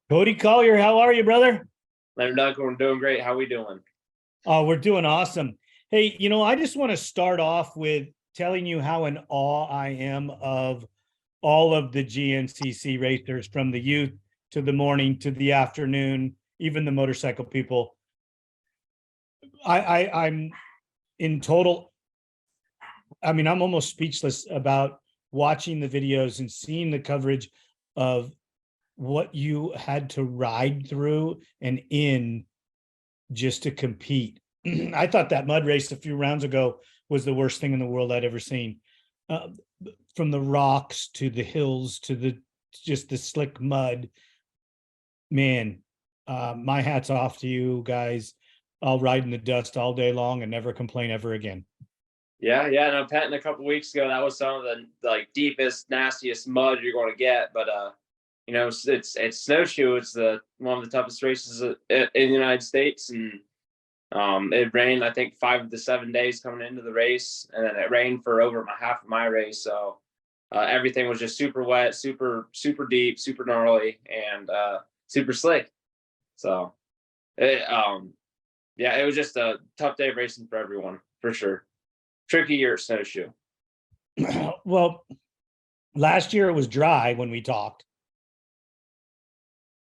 Cody Collier, how are you, brother? Landon, we're doing great. How we doing? We're doing awesome. Hey, I just want to start off with telling you how in awe I am of all of the GNCC racers, from the youth to the morning to the afternoon, even the motorcycle people. I'm in total. I mean, I'm almost speechless about watching the videos and seeing the coverage of what you had to ride through and in just to compete. I thought that mud race a few rounds ago was the worst thing in the world I'd ever seen. Uh, from the rocks to the hills to just the slick mud. Man, my hat's off to you guys. I'll ride in the dust all day long and never complain ever again. Yeah. No, Penton a couple weeks ago, that was some of the deepest, nastiest mud you're going to get. But it's Snowshoe. It's the one of the toughest races in the United States, and it rained, I think, 5 of the 7 days coming into the race, and then it rained for over half of my race. So everything was just super wet, super deep, super gnarly, and super slick. So it was just a tough day of racing for everyone, for sure. Tricky year at Snowshoe. Well, last year it was dry when we talked,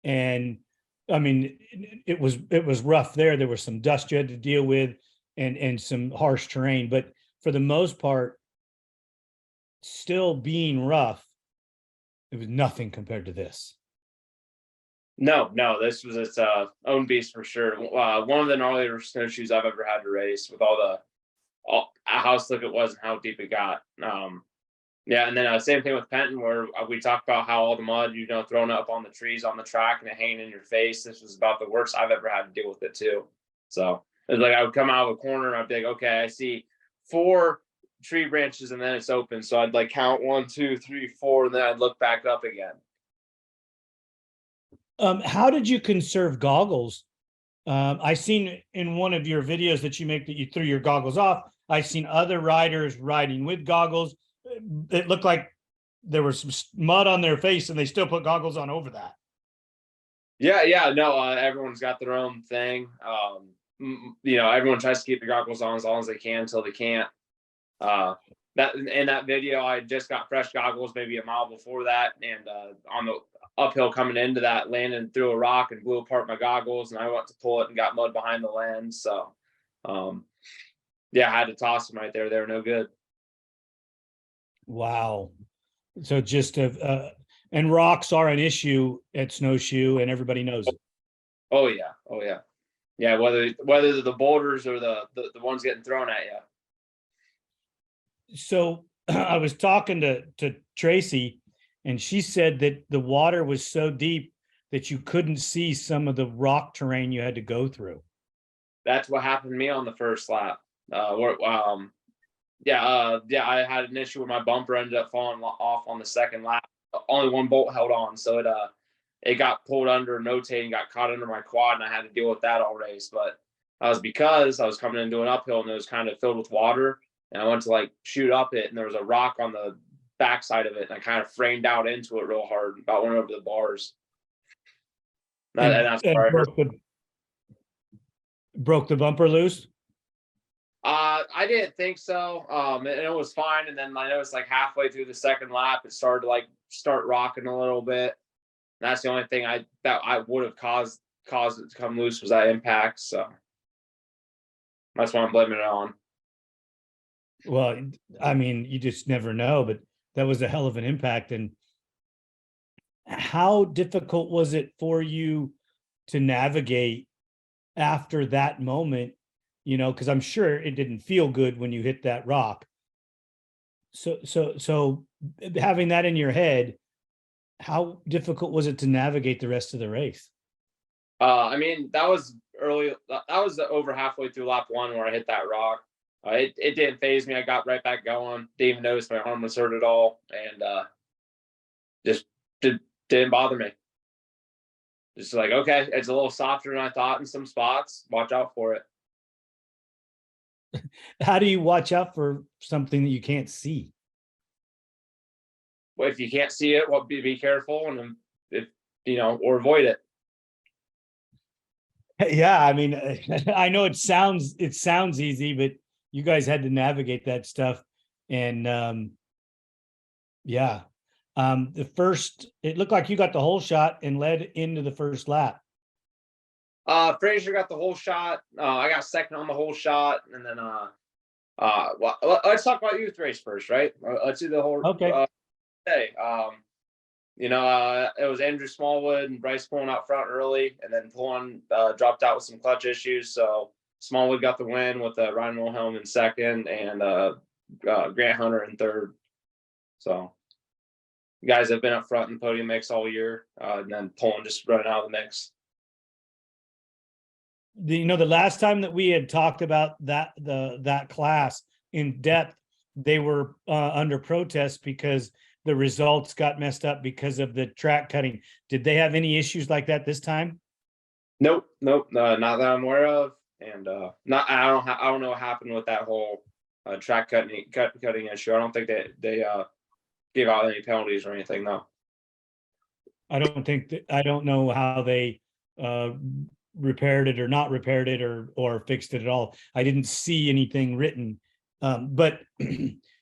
and I mean, it was rough there. There was some dust you had to deal with, and some harsh terrain, but for the most part, still being rough, it was nothing compared to this. No, this was its own beast for sure. One of the gnarlier snowshoes I've ever had to race, with how slick it was and how deep it got. And then same thing with Penton, where we talked about how all the mud, thrown up on the trees on the track and it hanging in your face. This was about the worst I've ever had to deal with it too. So it was like I would come out of a corner and I'd be like, okay, I see 4 tree branches and then it's open. So I'd count 1, 2, 3, 4, and then I'd look back up again. How did you conserve goggles? I seen in one of your videos that you make that you threw your goggles off. I've seen other riders riding with goggles. It looked like there was some mud on their face and they still put goggles on over that. No, everyone's got their own thing. Everyone tries to keep the goggles on as long as they can until they can't. That in that video, I just got fresh goggles maybe a mile before that, and on the uphill coming into that, Landon threw a rock and blew apart my goggles, and I went to pull it and got mud behind the lens. So, I had to toss them right there. They were no good. Wow. So and rocks are an issue at Snowshoe, and everybody knows it. Oh yeah. Yeah, whether the boulders or the ones getting thrown at you. So I was talking to Tracy, and she said that the water was so deep that you couldn't see some of the rock terrain you had to go through. That's what happened to me on the first lap. I had an issue where my bumper ended up falling off on the second lap. Only one bolt held on, so it got pulled under, notating, got caught under my quad, and I had to deal with that all race. But that was because I was coming into an uphill and it was kind of filled with water, and I went to shoot up it, and there was a rock on the backside of it, and I kind of framed out into it real hard, about went over the bars. And that's where broke the bumper loose. I didn't think so. And it was fine. And then I noticed halfway through the second lap, it started to start rocking a little bit. And that's the only thing that I would have caused it to come loose, was that impact. So that's what I'm blaming it on. Well, I mean, you just never know, but that was a hell of an impact. And how difficult was it for you to navigate after that moment? Because I'm sure it didn't feel good when you hit that rock. So having that in your head, how difficult was it to navigate the rest of the race? I mean, that was early. That was over halfway through lap 1 where I hit that rock. It didn't faze me. I got right back going. Didn't even notice my arm was hurt at all, and just didn't bother me. Just okay, it's a little softer than I thought in some spots. Watch out for it. How do you watch out for something that you can't see? Well, if you can't see it, be careful, and or avoid it. Yeah, I mean, I know it sounds easy, but you guys had to navigate that stuff. And yeah. The first, it looked like you got the whole shot and led into the first lap. Frazier got the whole shot. I got second on the whole shot, and then well, let's talk about youth race first, right? Let's do the whole Okay. day. It was Andrew Smallwood and Bryce pulling out front early, and then pulling dropped out with some clutch issues. So Smallwood got the win with Ryan Wilhelm in second, and Grant Hunter in third. So guys have been up front in the podium mix all year, and then pulling just running out of the mix. The last time that we had talked about that class in depth, they were under protest because the results got messed up because of the track cutting. Did they have any issues like that this time? Nope, not that I'm aware of, and not I don't know what happened with that whole track cutting issue. I don't think they gave out any penalties or anything. No. I don't know how they repaired it or not repaired it or fixed it at all. I didn't see anything written. But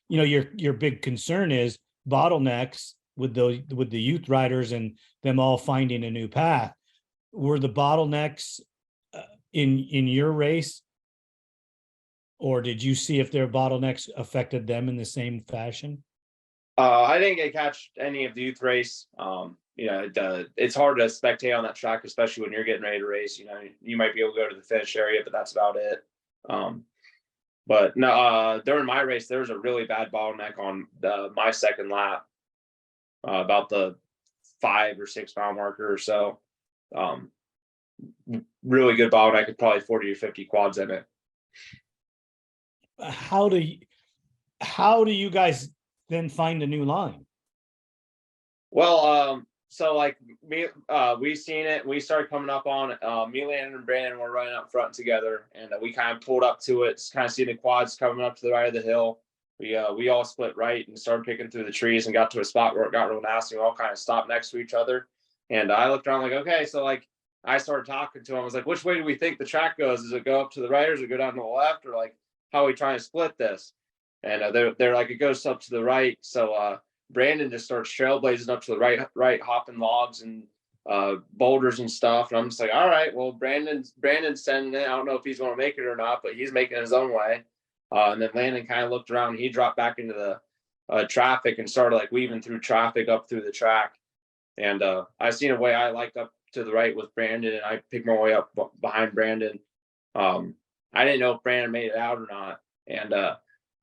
your big concern is bottlenecks with the youth riders and them all finding a new path. Were the bottlenecks in your race, or did you see if their bottlenecks affected them in the same fashion? I didn't get catch any of the youth race. It's hard to spectate on that track, especially when you're getting ready to race. You might be able to go to the finish area, but that's about it. But no, during my race, there was a really bad bottleneck on my second lap, about the 5 or 6 mile marker or so. Really good bottleneck, with probably 40 or 50 quads in it. How do you guys then find a new line? Well, so like me, we seen it. We started coming up on it. Me, Landon, and Brandon were running up front together, and we kind of pulled up to it. Kind of seeing the quads coming up to the right of the hill. We all split right and started picking through the trees and got to a spot where it got real nasty. We all kind of stopped next to each other, and I looked around like, okay, so like I started talking to him. I was like, which way do we think the track goes? Does it go up to the right, or does it go down to the left, or like how are we trying to split this? And they're like, it goes up to the right. So Brandon just starts trailblazing up to the right, hopping logs and boulders and stuff. And I'm just like, all right, well, Brandon's sending it. I don't know if he's going to make it or not, but he's making it his own way. And then Landon kind of looked around. And he dropped back into the traffic and started like weaving through traffic up through the track. And I seen a way I liked up to the right with Brandon, and I picked my way up behind Brandon. I didn't know if Brandon made it out or not. And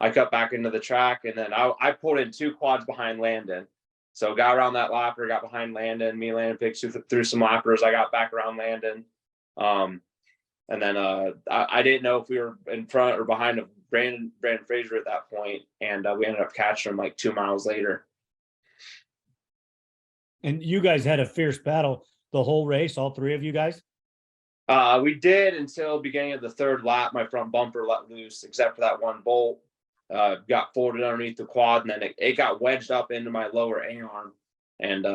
I cut back into the track, and then I pulled in 2 quads behind Landon. So got around that lapper, got behind Landon. Me and Landon picked through some lappers. I got back around Landon. And then I didn't know if we were in front or behind of Brandon Frazier at that point, and we ended up catching him like 2 miles later. And you guys had a fierce battle the whole race, all 3 of you guys? We did until beginning of the 3rd lap. My front bumper let loose, except for that one bolt. Got folded underneath the quad, and then it got wedged up into my lower A-arm. And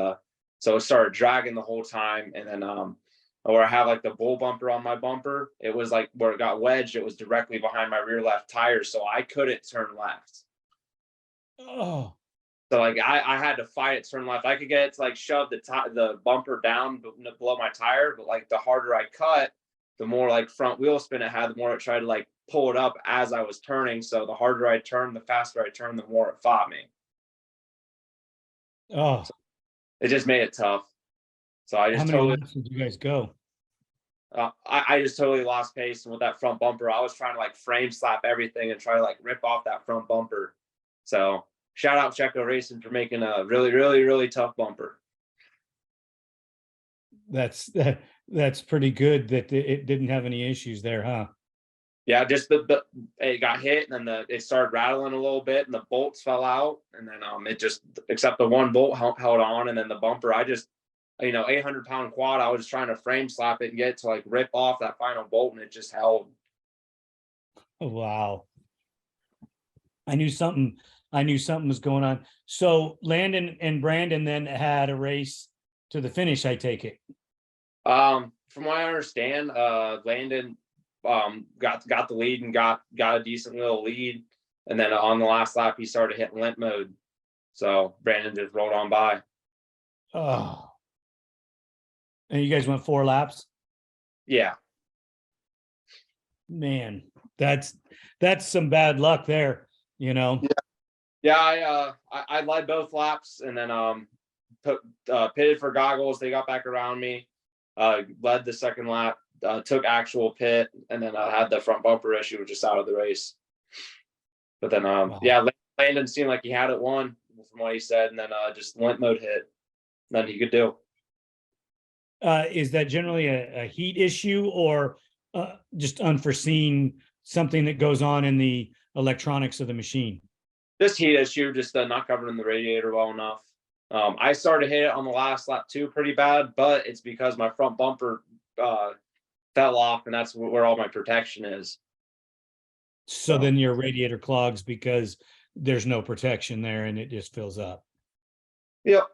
so it started dragging the whole time. And then where I have like the bull bumper on my bumper, it was like where it got wedged, it was directly behind my rear left tire. So I couldn't turn left. Oh. So like I had to fight it, turn left. I could get it to like shove the bumper down below my tire, but like the harder I cut, the more like front wheel spin it had, the more it tried to like pull it up as I was turning. So the harder I turned, the faster I turned, the more it fought me. Oh. So it just made it tough. So I just How many laps did you guys go? I just totally lost pace, and with that front bumper, I was trying to like frame slap everything and try to like rip off that front bumper. So shout out Checo Racing for making a really, really, really tough bumper. That's pretty good that it didn't have any issues there, huh? Yeah, just it got hit, and then it started rattling a little bit, and the bolts fell out, and then it just, except the one bolt held on, and then the bumper, I just 800-pound quad, I was just trying to frame slap it and get it to like rip off that final bolt, and it just held. Oh, wow. I knew something was going on. So Landon and Brandon then had a race to the finish, I take it. from what I understand, Landon got the lead and got a decent little lead, and then on the last lap he started hitting limp mode, so Brandon just rolled on by. Oh, and you guys went 4 laps. Yeah, Man, that's some bad luck there, you know. yeah. I led both laps, and then pitted for goggles. They got back around me. Led the second lap. Took actual pit, and then I had the front bumper issue just out of the race. But then, Wow. yeah, Landon seemed like he had it won from what he said, and then just limp mode hit. Nothing he could do. Is that generally a heat issue, or just unforeseen something that goes on in the electronics of the machine? Just heat issue, just not covering the radiator well enough. I started hitting it on the last lap too, pretty bad, but it's because my front bumper fell off, and that's where all my protection is. So then your radiator clogs because there's no protection there and it just fills up. Yep.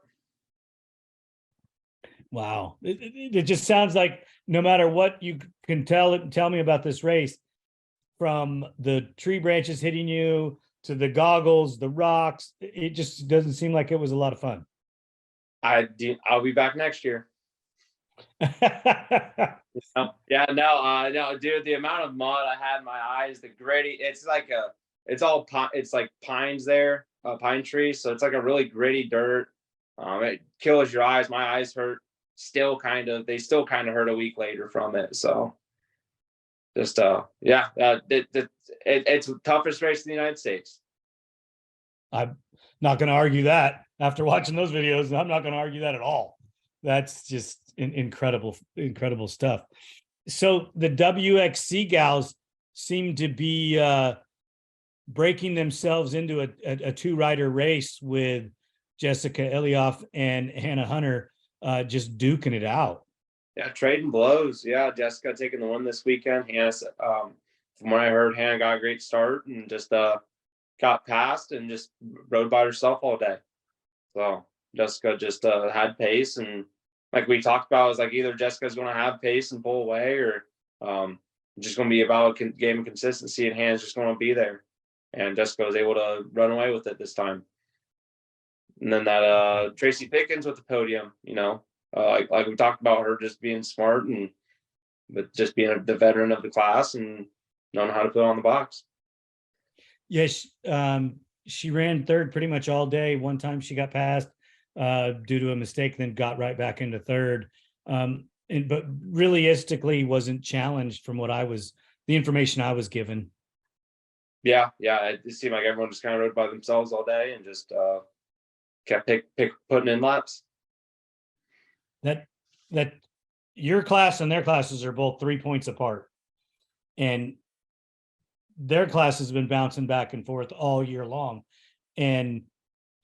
Wow. It just sounds like no matter what you can tell me about this race, from the tree branches hitting you to the goggles, the rocks, it just doesn't seem like it was a lot of fun. I'll be back next year. Yeah, no, dude, the amount of mud I had in my eyes, the gritty, it's like pines there, pine trees, so it's like a really gritty dirt. It kills your eyes. My eyes hurt they still kind of hurt a week later from it. So just it's the toughest race in the United States. I'm not going to argue that after watching those videos. I'm not going to argue that at all. That's just incredible stuff. So the WXC gals seem to be breaking themselves into a 2-rider race with Jessica Elioff and Hannah Hunter just duking it out. Yeah, trading blows. Yeah, Jessica taking the win this weekend. Hannah, from what I heard, Hannah got a great start and just got past and just rode by herself all day. So Jessica just had pace, and like we talked about, it was like either Jessica's going to have pace and pull away, or just going to be about a game of consistency, and Hannah's just going to be there. And Jessica was able to run away with it this time. And then that Tracy Pickens with the podium, like we talked about, her just being smart and but just being the veteran of the class and knowing how to put on the box. Yes, she ran third pretty much all day. One time she got passed due to a mistake, then got right back into third. But realistically wasn't challenged from the information I was given. Yeah. It seemed like everyone just kind of rode by themselves all day and just kept putting in laps. That your class and their classes are both 3 points apart, and their class has been bouncing back and forth all year long. And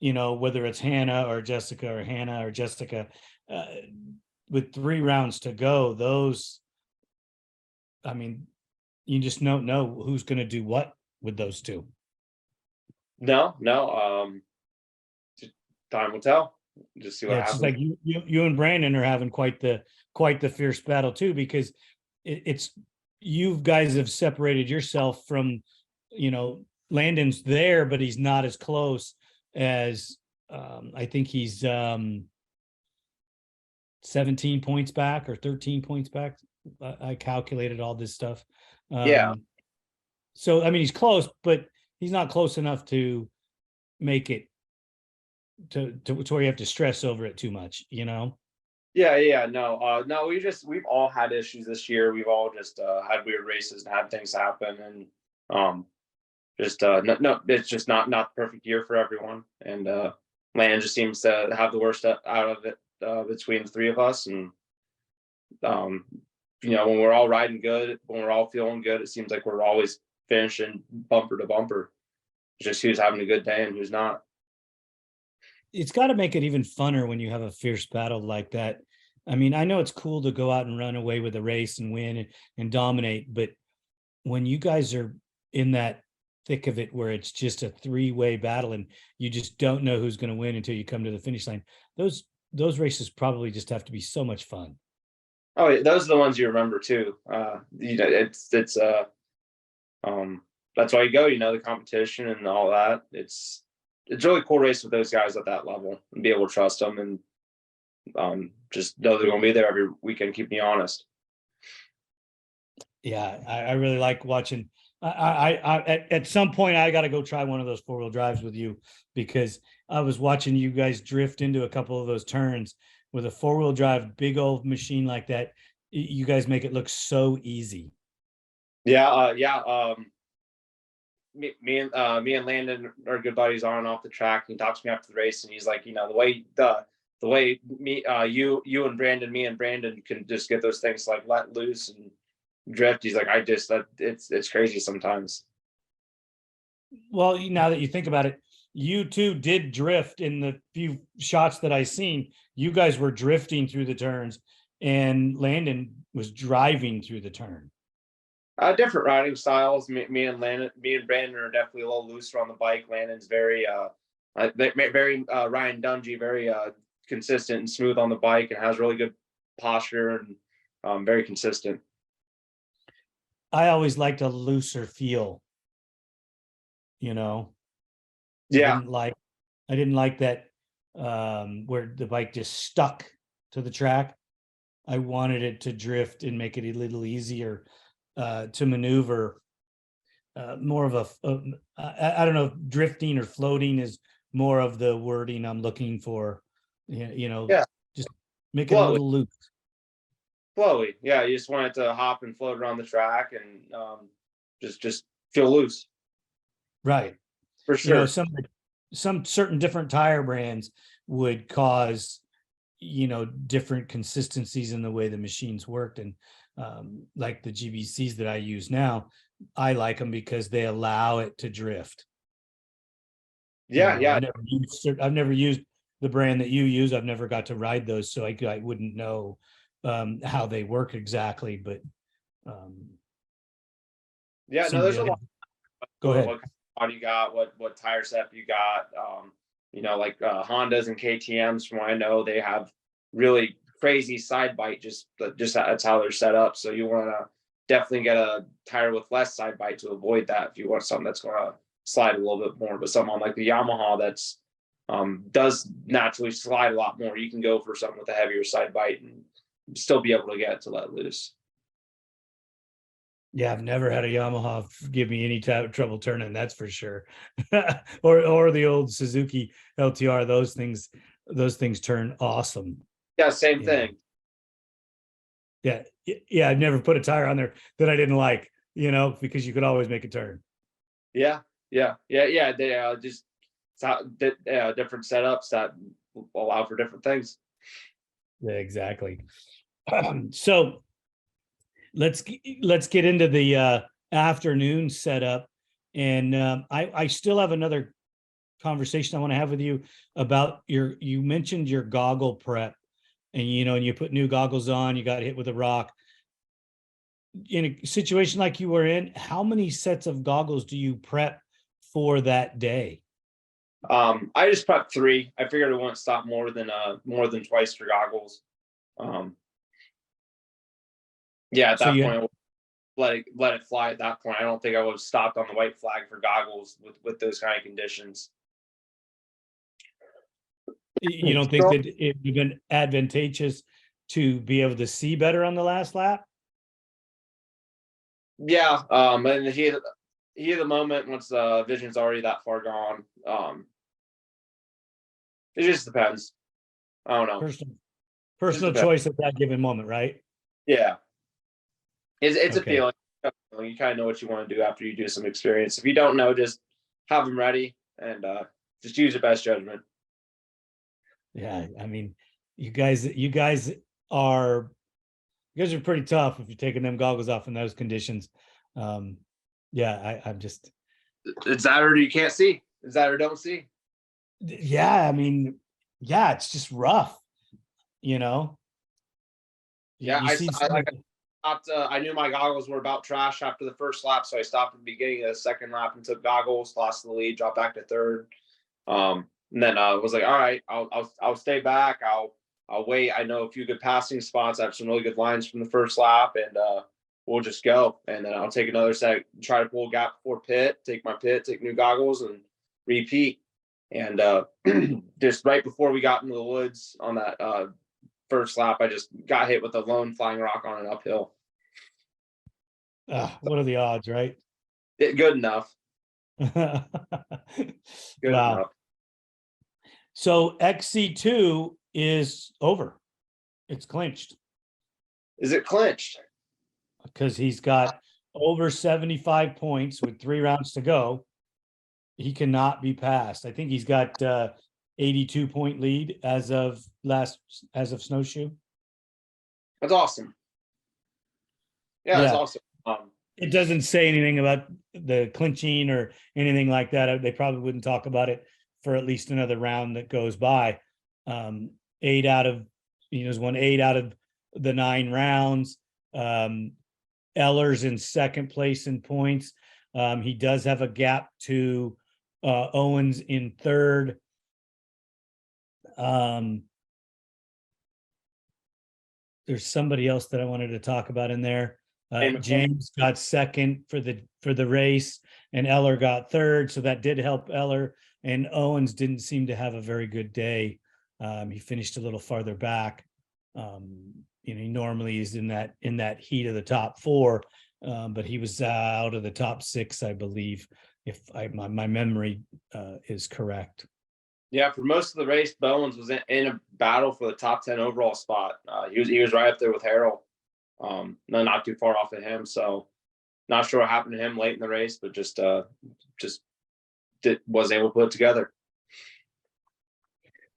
whether it's Hannah or Jessica, with 3 rounds to go, you just don't know who's going to do what with those two. No. Time will tell. Just see what happens. It's like you and Brandon are having quite the fierce battle too, because it's you guys have separated yourself from, Landon's there, but he's not as close as I think he's 17 points back or 13 points back. I calculated all this stuff. Yeah. So he's close, but he's not close enough to make it to where you have to stress over it too much, No, we've all had issues this year. We've all just had weird races and had things happen, and no, it's just not the perfect year for everyone. And Landon just seems to have the worst out of it between the 3 of us. And when we're all riding good, when we're all feeling good, it seems like we're always finishing bumper to bumper. Just who's having a good day and who's not. It's got to make it even funner when you have a fierce battle like that. I know it's cool to go out and run away with a race and win and dominate, but when you guys are in that thick of it where it's just a 3-way battle and you just don't know who's going to win until you come to the finish line, those races probably just have to be so much fun. Oh, those are the ones you remember too. It's that's why you go. The competition and all that. It's really cool race with those guys at that level and be able to trust them and just know they're going to be there every weekend. Keep me honest. Yeah, I really like watching. At some point I got to go try one of those 4-wheel drives with you, because I was watching you guys drift into a couple of those turns with a 4-wheel drive, big old machine like that. You guys make it look so easy. Yeah. Me and Landon are good buddies on and off the track. He talks to me after the race, and he's like, the way you and Brandon, me and Brandon can just get those things like let loose and drift. He's like, it's crazy sometimes. Well, now that you think about it, you two did drift in the few shots that I seen. You guys were drifting through the turns, and Landon was driving through the turn. Different riding styles. Me and Brandon are definitely a little looser on the bike. Landon's very Ryan Dungey, very consistent and smooth on the bike, and has really good posture and very consistent. I always liked a looser feel. Yeah. I didn't like that where the bike just stuck to the track. I wanted it to drift and make it a little easier to maneuver. More of I don't know if drifting or floating is more of the wording I'm looking for. Yeah. Just make it a little loose. Flowy. Yeah, you just want it to hop and float around the track and just feel loose. Right. For sure. Some certain different tire brands would cause different consistencies in the way the machines worked, and like the GBCs that I use now, I like them because they allow it to drift. Yeah. I've never used the brand that you use. I've never got to ride those, so I wouldn't know how they work exactly, but there's a lot. Go ahead. What body you got, what tire setup you got. Like Hondas and KTM's, from what I know, they have really crazy side bite, just that's how they're set up. So you want to definitely get a tire with less side bite to avoid that if you want something that's going to slide a little bit more. But someone like the Yamaha that's does naturally slide a lot more, you can go for something with a heavier side bite and still be able to get it to let loose. Yeah, I've never had a Yamaha give me any type of trouble turning, that's for sure. or the old Suzuki LTR, those things turn awesome. Yeah, same thing. Yeah, I've never put a tire on there that I didn't like, because you could always make a turn. Yeah. They just different setups that allow for different things. Yeah, exactly. So let's get into the afternoon setup, and I still have another conversation I want to have with you about you mentioned your goggle prep, and and you put new goggles on, you got hit with a rock. In a situation like you were in, how many sets of goggles do you prep for that day? I just prepped 3. I figured it wouldn't stop more than twice for goggles. At that point, let it fly. At that point, I don't think I would have stopped on the white flag for goggles with those kind of conditions. You don't think that it would have been advantageous to be able to see better on the last lap? Yeah, and the heat of the moment, once the vision's already that far gone, it just depends. I don't know. Personal choice at that given moment, right? Yeah, it's okay. A feeling. You kind of know what you want to do after you do some experience. If you don't know, just have them ready and just use your best judgment. Yeah, I mean, you guys are pretty tough if you're taking them goggles off in those conditions. I'm just. It's that or you can't see. It's that or don't see. Yeah, I mean, it's just rough, Yeah, I knew my goggles were about trash after the first lap, so I stopped at the beginning of the second lap and took goggles, lost the lead, dropped back to third. And then I was like, all right, I'll stay back. I'll I'll wait. I know a few good passing spots. I have some really good lines from the first lap, and we'll just go. And then I'll take another set, try to pull a gap before pit, take my pit, take new goggles, and repeat. And just right before we got into the woods on that first lap, I just got hit with a lone flying rock on an uphill. What are the odds, right? Good enough. Wow. Enough. So XC2 is over. It's clinched. Is it clinched? Because he's got over 75 points with 3 rounds to go. He cannot be passed. I think he's got 82 point lead as of Snowshoe. That's awesome. Yeah, that's awesome. It doesn't say anything about the clinching or anything like that. They probably wouldn't talk about it for at least another round that goes by. 8 out of, he's won 8 out of the 9 rounds. Eller's in second place in points. He does have a gap to Owens in third. There's somebody else that I wanted to talk about in there. James got second for the race, and Eller got third, so that did help Eller. And Owens didn't seem to have a very good day. He finished a little farther back. He normally is in that heat of the top 4, but he was out of the top 6, I believe, if my memory is correct. Yeah, for most of the race, Bowens was in a battle for the top 10 overall spot. He was right up there with Harrell. Not too far off of him. So not sure what happened to him late in the race, but just was able to put it together.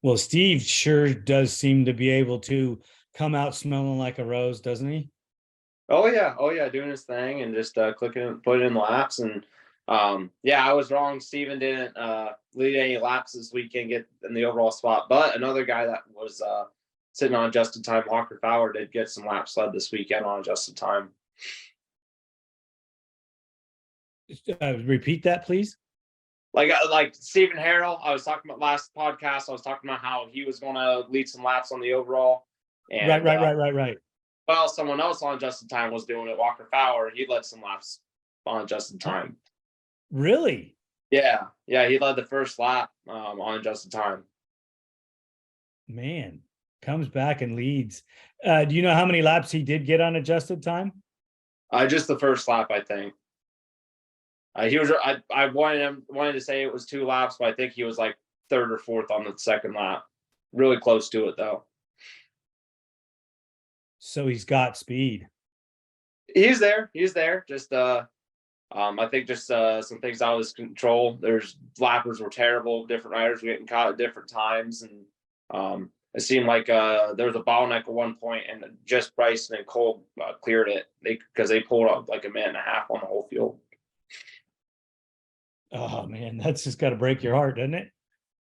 Well, Steve sure does seem to be able to come out smelling like a rose, doesn't he? Oh yeah, doing his thing and just clicking, putting in laps. And I was wrong. Steven didn't lead any laps this weekend, get in the overall spot. But another guy that was sitting on adjusted time, Walker Fowler, did get some laps led this weekend on adjusted time. Repeat that, please. Like Stephen Harrell, I was talking about last podcast. I was talking about how he was going to lead some laps on the overall. And, right. Well, someone else on adjusted time was doing it. Walker Fowler, he led some laps on adjusted time. Really? Yeah, he led the first lap on adjusted time. Man, comes back and leads. Do you know how many laps he did get on adjusted time? Just the first lap, I think. He was. I wanted to say it was 2 laps, but I think he was like 3rd or 4th on the second lap. Really close to it though. So he's got speed. He's there. Just I think just some things out of his control. There's lappers were terrible. Different riders were getting caught at different times, and it seemed like there was a bottleneck at one point, and just Bryson and Cole cleared it because they pulled up like a minute and a half on the whole field. Oh man, that's just got to break your heart, doesn't it?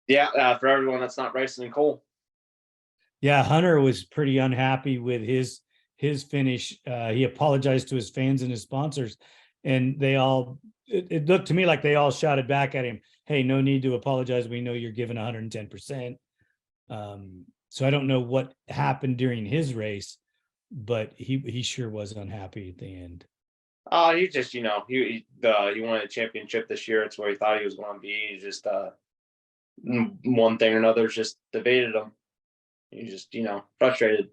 Yeah, for everyone that's not Bryson and Cole. Yeah, Hunter was pretty unhappy with his finish. He apologized to his fans and his sponsors, and they all. It looked to me like they all shouted back at him, "Hey, no need to apologize. We know you're giving 110%." So I don't know what happened during his race, but he sure was unhappy at the end. He just, he wanted a championship this year. It's where he thought he was going to be. He just one thing or another just debated him. He just, frustrated.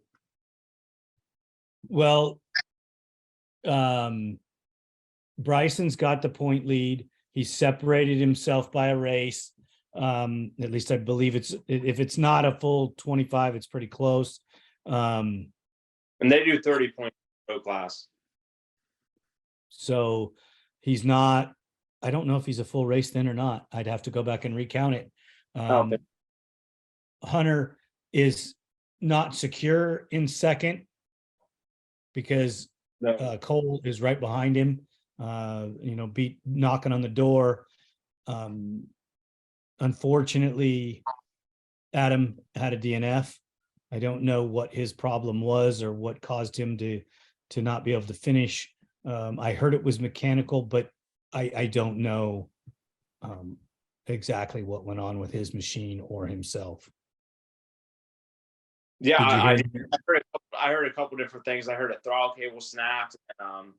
Well, Bryson's got the point lead. He separated himself by a race. At least I believe if it's not a full 25, it's pretty close. And they do 30 points pro class. So he's not, I don't know if he's a full race then or not. I'd have to go back and recount it. Hunter is not secure in second because Cole is right behind him, knocking on the door. Unfortunately, Adam had a DNF. I don't know what his problem was or what caused him to not be able to finish. I heard it was mechanical, but I don't know exactly what went on with his machine or himself. Yeah, Did you hear? I heard a couple different things. I heard a throttle cable snapped. And,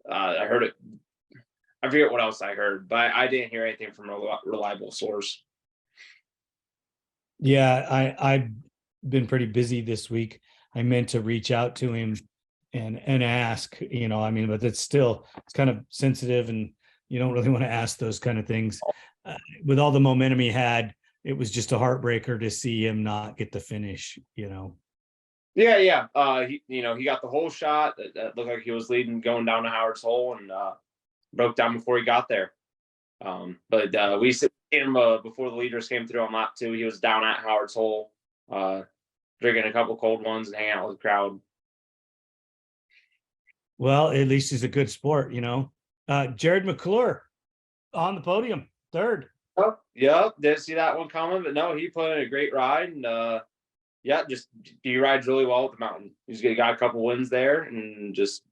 I heard it. I forget what else I heard, but I didn't hear anything from a reliable source. Yeah, I've been pretty busy this week. I meant to reach out to him and ask, I mean, but it's kind of sensitive, and you don't really want to ask those kind of things. With all the momentum he had, it was just a heartbreaker to see him not get the finish. Yeah, yeah. He got the whole shot. That looked like he was leading, going down to Howard's hole, and broke down before he got there. But we seen him before the leaders came through on lap 2. He was down at Howard's hole, drinking a couple cold ones and hanging out with the crowd. Well, at least he's a good sport. Jared McClure on the podium, third. Oh, yeah, didn't see that one coming, but no, he put in a great ride, and yeah, just he rides really well at the mountain. He's got a couple wins there, and just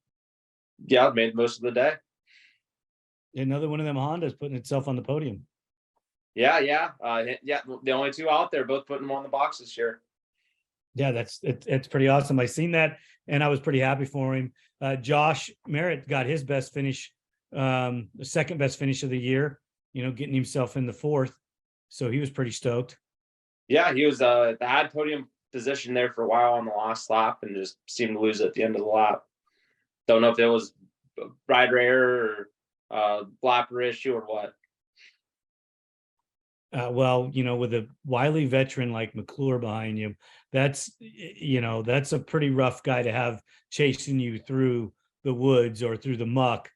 made the most of the day. Another one of them Hondas putting itself on the podium. Yeah. The only two out there, both putting them on the box this year. Yeah, it's pretty awesome. I seen that, and I was pretty happy for him. Josh Merritt got his best finish, the second best finish of the year. Getting himself in the 4th, so he was pretty stoked. Yeah, he was had podium position there for a while on the last lap, and just seemed to lose it at the end of the lap. Don't know if it was rider error or blapper issue or what. Well, with a wily veteran like McClure behind you, that's a pretty rough guy to have chasing you through the woods or through the muck,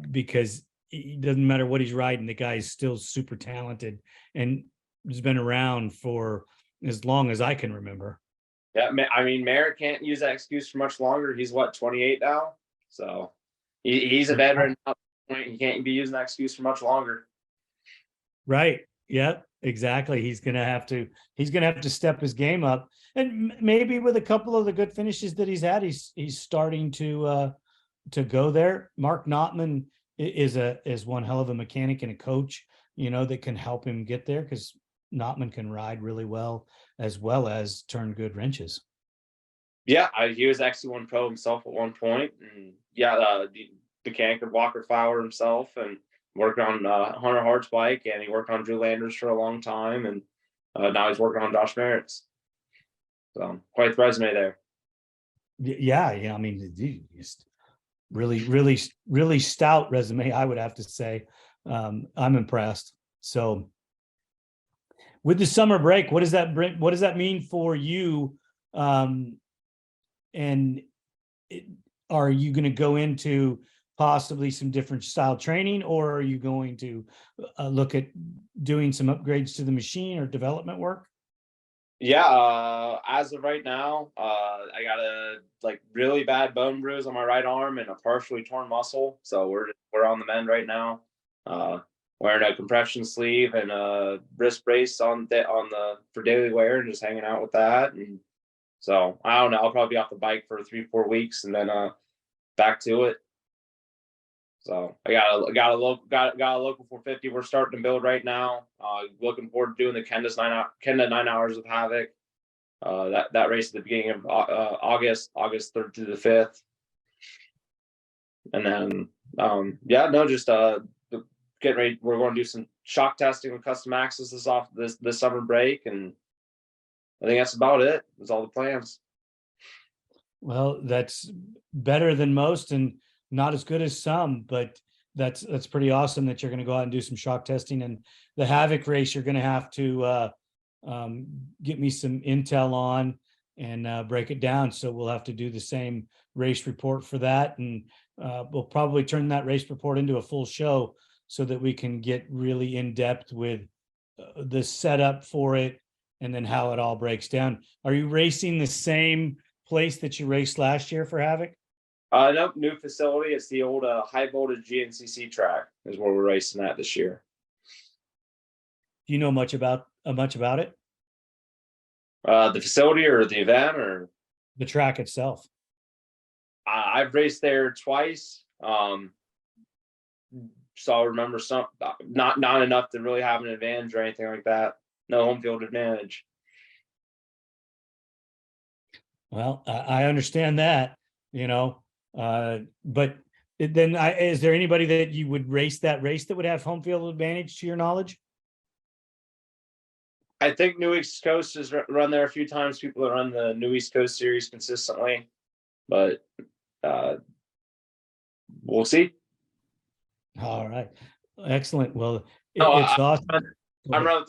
because it doesn't matter what he's riding, the guy is still super talented and has been around for as long as I can remember. Yeah, I mean, Merritt can't use that excuse for much longer. He's 28 now, so he's a veteran. He can't be using that excuse for much longer. Right. Yeah, exactly. He's gonna have to step his game up, and maybe with a couple of the good finishes that he's had, he's starting to go there. Mark Notman is one hell of a mechanic and a coach, that can help him get there, because Notman can ride really well as turn good wrenches. Yeah, he was XC1 Pro himself at one point, and the mechanic of Walker Fowler himself, and worked on Hunter Hart's bike, and he worked on Drew Landers for a long time, and now he's working on Josh Merritt's. So quite the resume there. Yeah. I mean, just really stout resume, I would have to say. I'm impressed. So with the summer break, what does that mean for you? And are you going to go into possibly some different style training, or are you going to look at doing some upgrades to the machine or development work? Yeah, as of right now, I got a really bad bone bruise on my right arm and a partially torn muscle. So we're on the mend right now. Wearing a compression sleeve and a wrist brace for daily wear, and just hanging out with that. And so I don't know. I'll probably be off the bike for 3-4 weeks, and then back to it. So I got a local 450 we're starting to build right now. Looking forward to doing the Kenda 9 hours of Havoc. That race at the beginning of August 3rd through the 5th. And then just getting ready. We're going to do some shock testing with custom axles this summer break, and I think that's about it. That's all the plans. Well, that's better than most and not as good as some, but that's pretty awesome that you're going to go out and do some shock testing. And the Havoc race, you're going to have to get me some intel on and break it down. So we'll have to do the same race report for that, and we'll probably turn that race report into a full show so that we can get really in depth with the setup for it and then how it all breaks down. Are you racing the same place that you raced last year for Havoc? Nope, new facility. It's the old high voltage Gncc track is where we're racing at this year. Do you know much about it? The facility or the event or the track itself? I've raced there twice. So I'll remember some, not enough to really have an advantage or anything like that. No home field advantage. Well, I understand that, but then is there anybody that you would race that race that would have home field advantage to your knowledge? I think New East Coast has run there a few times. People that run the New East Coast series consistently, but uh, we'll see. All right. Excellent. Well, No, it's awesome. I'm running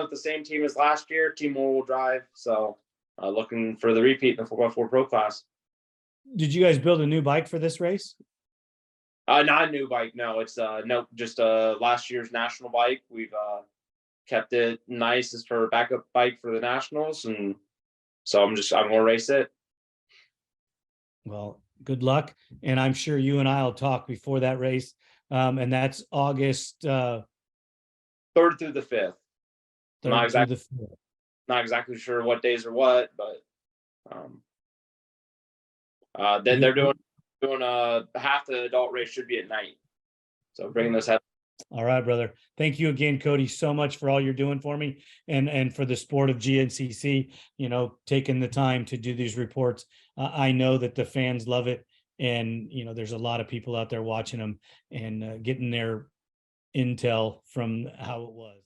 with the same team as last year, Team All-Wheel Drive. So looking for the repeat in the 4x4 Pro class. Did you guys build a new bike for this race? Not a new bike. No, it's no, just last year's national bike. We've kept it nice as for a backup bike for the nationals, and so I'm gonna race it. Well, good luck. And I'm sure you and I will talk before that race. And that's August 3rd through the 5th. 3rd through the 5th. Not exactly sure what days are what, but then they're doing half the adult race should be at night. So bringing those head. All right, brother. Thank you again, Cody, so much for all you're doing for me and for the sport of GNCC, taking the time to do these reports. I know that the fans love it. And, there's a lot of people out there watching them and getting their intel from how it was.